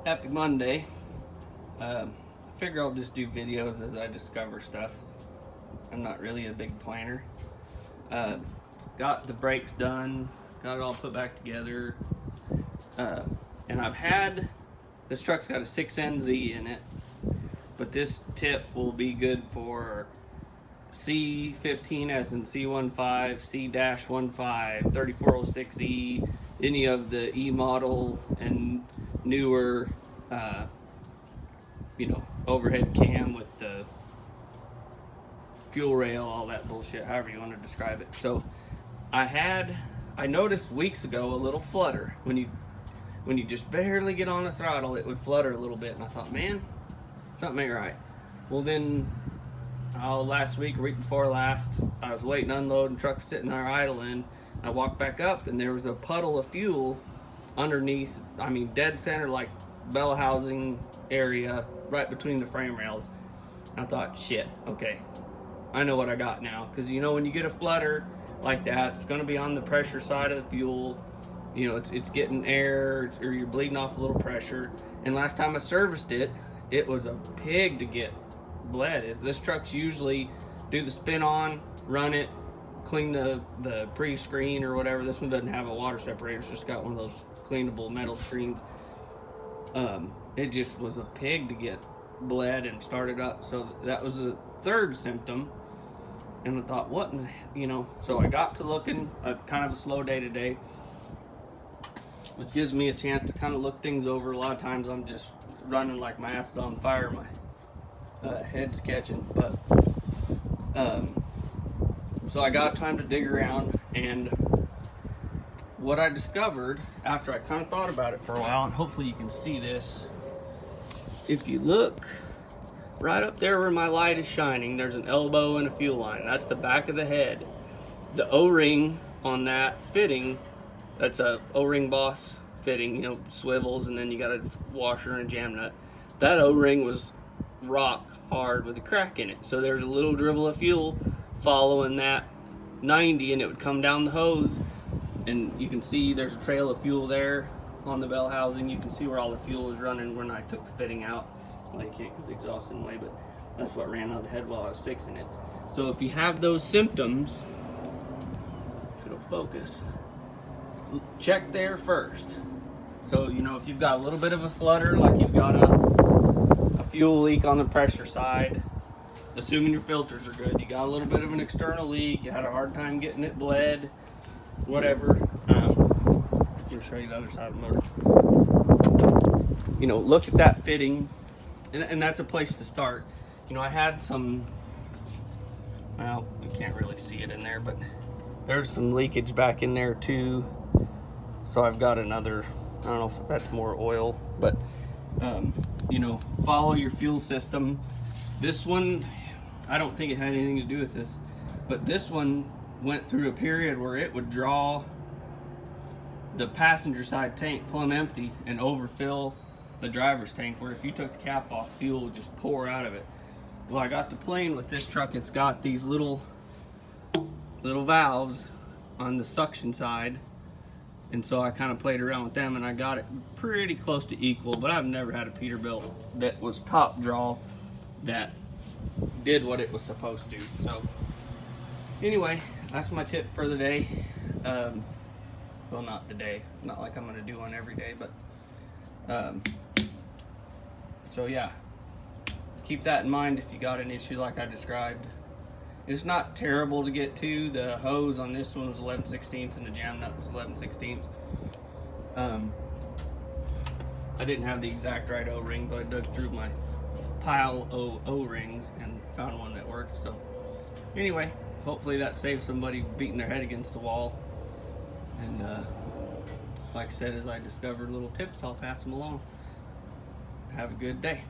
Happy Monday. I figure I'll just do videos as I discover stuff. I'm not really a big planner. Got the brakes done, got it all put back together. And I've had, this truck's got a 6NZ in it, but this tip will be good for C15 as in C15, C-15, 3406E, any of the E model and newer, overhead cam with the fuel rail, all that bullshit, however you want to describe it. So I noticed weeks ago a little flutter. When you just barely get on the throttle, it would flutter a little bit, and I thought, man, something ain't right. Well, then last week or week before last, I was waiting to unload and truck was sitting there idling. I walked back up and there was a puddle of fuel underneath, dead center, like bell housing area right between the frame rails. I thought, shit, okay, I know what I got now. Because when you get a flutter like that, it's going to be on the pressure side of the fuel. It's getting air, or you're bleeding off a little pressure. And last time I serviced it, it was a pig to get bled. This truck's usually do the spin on, run it, clean the pre-screen or whatever. This one doesn't have a water separator. It's just got one of those cleanable metal screens. It just was a pig to get bled and started up. So that was a third symptom. And I thought, what, so I got to looking, kind of a slow day today, which gives me a chance to kind of look things over. A lot of times I'm just running like my ass is on fire, my head's catching. But so I got time to dig around, and what I discovered after I kind of thought about it for a while, and hopefully you can see this, if you look right up there where my light is shining, there's an elbow and a fuel line. That's the back of the head. The O-ring on that fitting, that's a O-ring boss fitting, swivels, and then you got a washer and a jam nut. That O-ring was rock hard with a crack in it. So there's a little dribble of fuel following that 90, and it would come down the hose, and you can see there's a trail of fuel there on the bell housing. You can see where all the fuel was running when I took the fitting out. Well, you can't because the exhaust's in the way, but that's what ran out of the head while I was fixing it. So if you have those symptoms, if it'll focus, check there first. So if you've got a little bit of a flutter, like you've got a fuel leak on the pressure side, assuming your filters are good, you got a little bit of an external leak, you had a hard time getting it bled, whatever. I'll show you the other side of the motor. Look at that fitting, and that's a place to start. I had some, well, you can't really see it in there, but there's some leakage back in there too. So I've got another, I don't know if that's more oil, but follow your fuel system. This one, I don't think it had anything to do with this, but this one went through a period where it would draw the passenger side tank plumb empty and overfill the driver's tank, where if you took the cap off, fuel would just pour out of it. Well, I got to playing with this truck. It's got these little valves on the suction side, and so I kind of played around with them, and I got it pretty close to equal. But I've never had a Peterbilt that was top draw that did what it was supposed to. So anyway, that's my tip for the day. Well, not the day, not like I'm gonna do one every day, but so yeah, keep that in mind if you got an issue like I described. It's not terrible to get to. The hose on this one was 11/16 and the jam nut was 11/16. I didn't have the exact right O-ring, but I dug through my pile of O-rings and found one that worked. So anyway, hopefully that saves somebody beating their head against the wall. And like I said, as I discovered little tips, I'll pass them along. Have a good day.